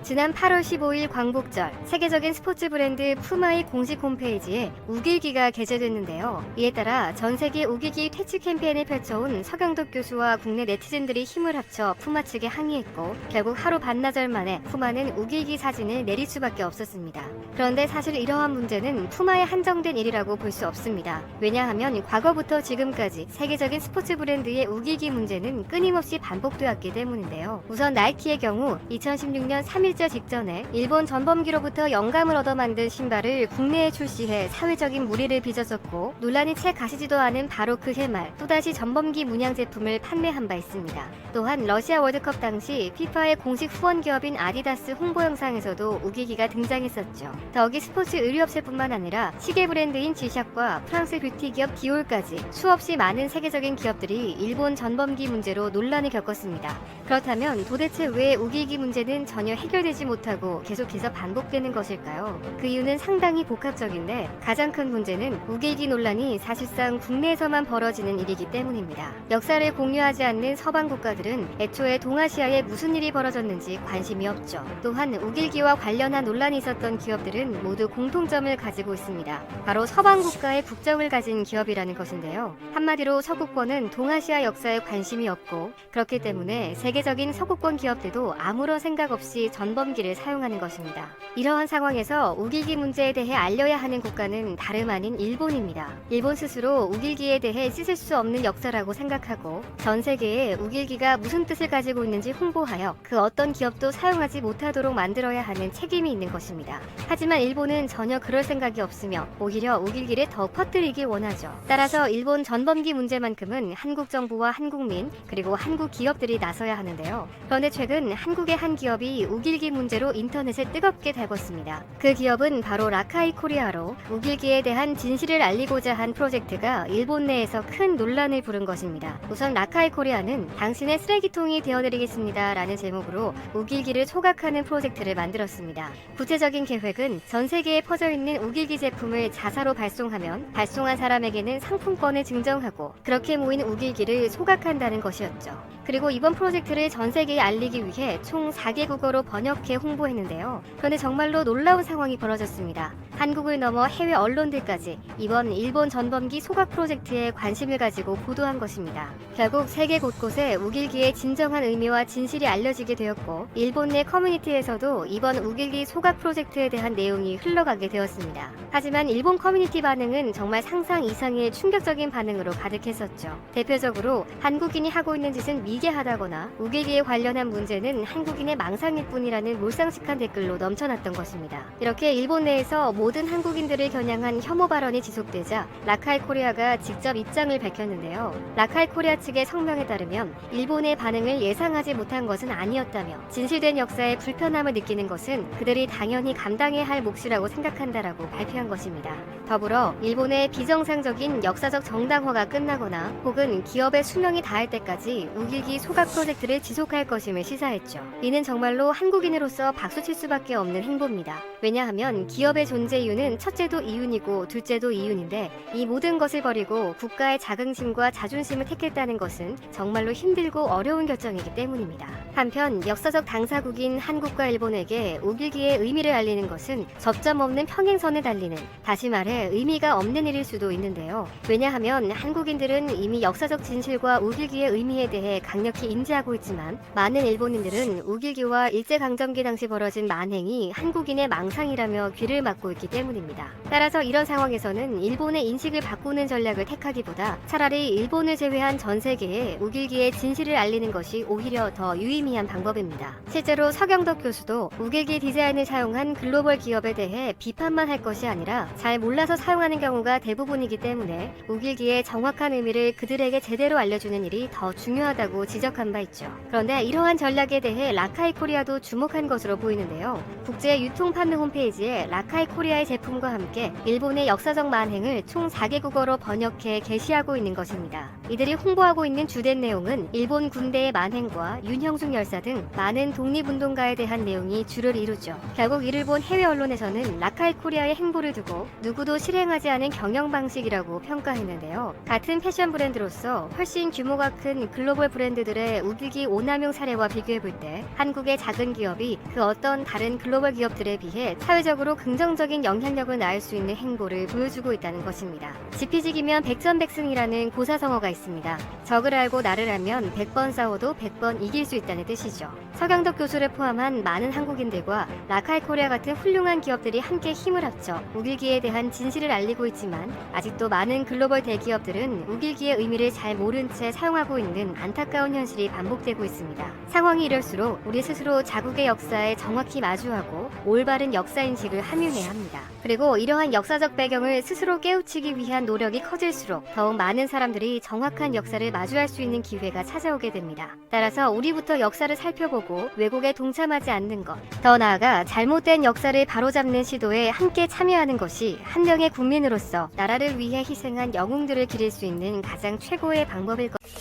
지난 8월 15일 광복절, 세계적인 스포츠 브랜드 푸마의 공식 홈페이지에 우길기가 게재됐는데요. 이에 따라 전 세계 우길기 퇴치 캠페인을 펼쳐온 서경덕 교수와 국내 네티즌들이 힘을 합쳐 푸마 측에 항의했고, 결국 하루 반나절 만에 푸마는 우길기 사진을 내릴 수밖에 없었습니다. 그런데 사실 이러한 문제는 푸마에 한정된 일이라고 볼 수 없습니다. 왜냐하면 과거부터 지금까지 세계적인 스포츠 브랜드의 우길기 문제는 끊임없이 반복되었기 때문인데요. 우선 나이키의 경우 2016년 3일절 직전에 일본 전범기로부터 영감을 얻어 만든 신발을 국내에 출시해 사회적인 물의를 빚었었고, 논란이 채 가시지도 않은 바로 그 해말 또다시 전범기 문양 제품을 판매한 바 있습니다. 또한 러시아 월드컵 당시 피파의 공식 후원 기업인 아디다스 홍보 영상에서도 우길기가 등장했었죠. 더욱이 스포츠 의류업체뿐만 아니라 시계 브랜드인 지샥과 프랑스 뷰티 기업 디올까지 수없이 많은 세계적인 기업들이 일본 전범기 문제로 논란을 겪었습니다. 그렇다면 도대체 왜 우길기 문제는 전혀 해결되지 못하고 계속해서 반복되는 것일까요? 그 이유는 상당히 복합적인데, 가장 큰 문제는 우길기 논란이 사실상 국내에서만 벌어지는 일이기 때문입니다. 역사를 공유하지 않는 서방 국가들은 애초에 동아시아에 무슨 일이 벌어졌는지 관심이 없죠. 또한 우길기와 관련한 논란이 있었던 기업들은 모두 공통점을 가지고 있습니다. 바로 서방 국가의 국적을 가진 기업이라는 것인데요. 한마디로 서구권은 동아시아 역사에 관심이 없고, 그렇기 때문에 세계적인 서구권 기업들도 아무런 생각 없이 전범기를 사용하는 것입니다. 이러한 상황에서 우길기 문제에 대해 알려야 하는 국가는 다름 아닌 일본입니다. 일본 스스로 우길기에 대해 씻을 수 없는 역사라고 생각하고, 전 세계에 우길기가 무슨 뜻을 가지고 있는지 홍보하여 그 어떤 기업도 사용하지 못하도록 만들어야 하는 책임이 있는 것입니다. 하지만 일본은 전혀 그럴 생각이 없으며 오히려 우길기를 더 퍼뜨리길 원하죠. 따라서 일본 전범기 문제만큼은 한국 정부와 한국민 그리고 한국 기업들이 나서야 하는데요. 그런데 최근 한국의 한 기업이 우길기 문제로 인터넷에 뜨겁게 달궜습니다. 그 기업은 바로 라카이 코리아로 우길기에 대한 진실을 알리고자 한 프로젝트가 일본 내에서 큰 논란을 부른 것입니다. 우선 라카이 코리아는 당신의 쓰레기통이 되어드리겠습니다 라는 제목으로 우길기를 소각하는 프로젝트를 만들었습니다. 구체적인 계획은 전 세계에 퍼져있는 우길기 제품을 자사로 발송하면 발송한 사람에게는 상품권을 증정하고, 그렇게 모인 우길기를 소각한다는 것이었죠. 그리고 이번 프로젝트를 전 세계에 알리기 위해 총 4개 국어로 번역해 홍보했는데요. 그런데 정말로 놀라운 상황이 벌어졌습니다. 한국을 넘어 해외 언론들까지 이번 일본 전범기 소각 프로젝트에 관심을 가지고 보도한 것입니다. 결국 세계 곳곳에 우길기의 진정한 의미와 진실이 알려지게 되었고, 일본 내 커뮤니티에서도 이번 우길기 소각 프로젝트에 대한 내용이 흘러가게 되었습니다. 하지만 일본 커뮤니티 반응은 정말 상상 이상의 충격적인 반응으로 가득했었죠. 대표적으로 한국인이 하고 있는 짓은 미개하다거나 우길기에 관련한 문제는 한국인의 망상일 뿐이라는 몰상식한 댓글로 넘쳐났던 것입니다. 이렇게 일본 내에서 모든 한국인들을 겨냥한 혐오 발언이 지속되자 라카이 코리아가 직접 입장을 밝혔는데요. 라카이 코리아 측의 성명에 따르면 일본의 반응을 예상하지 못한 것은 아니었다며, 진실된 역사에 불편함을 느끼는 것은 그들이 당연히 감당해야 할 몫이라고 생각한다라고 발표한 것입니다. 더불어 일본의 비정상적인 역사적 정당화가 끝나거나 혹은 기업의 수명이 다할 때까지 우길기 소각 프로젝트를 지속할 것임을 시사했죠. 이는 정말로 한국인으로서 박수칠 수밖에 없는 행보입니다. 왜냐하면 기업의 존재 이유는 첫째도 이윤이고 둘째도 이윤인데, 이 모든 것을 버리고 국가의 자긍심과 자존심을 택했다는 것은 정말로 힘들고 어려운 결정이기 때문입니다. 한편 역사적 당사국인 한국과 일본에게 우길기의 의미를 알리는 것은 접점 없는 평행선을 달리는, 다시 말해 의미가 없는 일일 수도 있는데요. 왜냐하면 한국인들은 이미 역사적 진실과 우길기의 의미에 대해 강력히 인지하고 있지만, 많은 일본인들은 우길기와 일제강점기 당시 벌어진 만행이 한국인의 망상이라며 귀를 막고 있기 때문입니다. 따라서 이런 상황에서는 일본의 인식을 바꾸는 전략을 택하기보다 차라리 일본을 제외한 전 세계에 우길기의 진실을 알리는 것이 오히려 더 유의미한 방법입니다. 실제로 서경덕 교수도 우길기 디자인을 사용한 글로벌 기업에 대해 비판만 할 것이 아니라 잘 몰라서 사용하는 경우가 대부분이기 때문에 우길기의 정확한 의미를 그들에게 제대로 알려주는 일이 더 중요하다고 지적한 바 있죠. 그런데 이러한 전략에 대해 라카이 코리아도 주목한 것으로 보이는데요. 국제 유통 판매 홈페이지에 라카이 코리아의 제품과 함께 일본의 역사적 만행을 총 4개 국어로 번역해 게시하고 있는 것입니다. 이들이 홍보하고 있는 주된 내용은 일본 군대의 만행과 윤형중 열사 등 많은 독립운동가에 대한 내용이 주를 이루죠. 결국 이를 본 해외 언론에서는 라카이 코리아의 행보를 두고 누구도 누구도 실행하지 않은 경영 방식이라고 평가했는데요. 같은 패션 브랜드로서 훨씬 규모가 큰 글로벌 브랜드들의 우기기 오남용 사례와 비교해볼 때 한국의 작은 기업이 그 어떤 다른 글로벌 기업들에 비해 사회적으로 긍정적인 영향력을 낳을 수 있는 행보를 보여주고 있다는 것입니다. 지피지기면 백전백승이라는 고사성어가 있습니다. 적을 알고 나를 알면 100번 싸워도 100번 이길 수 있다는 뜻이죠. 서경덕 교수를 포함한 많은 한국인들과 라카이 코리아 같은 훌륭한 기업들이 함께 힘을 합쳐 우길기에 대한 진실을 알리고 있지만 아직도 많은 글로벌 대기업들은 우길기의 의미를 잘 모른 채 사용하고 있는 안타까운 현실이 반복되고 있습니다. 상황이 이럴수록 우리 스스로 자국의 역사에 정확히 마주하고 올바른 역사인식을 함유해야 합니다. 그리고 이러한 역사적 배경을 스스로 깨우치기 위한 노력이 커질수록 더욱 많은 사람들이 정확한 역사를 마주할 수 있는 기회가 찾아오게 됩니다. 따라서 우리부터 역사를 살펴보고 왜곡에 동참하지 않는 것, 더 나아가 잘못된 역사를 바로잡는 시도에 함께 참여하는 것이 한 명의 국민으로서 나라를 위해 희생한 영웅들을 기릴 수 있는 가장 최고의 방법일 것입니다.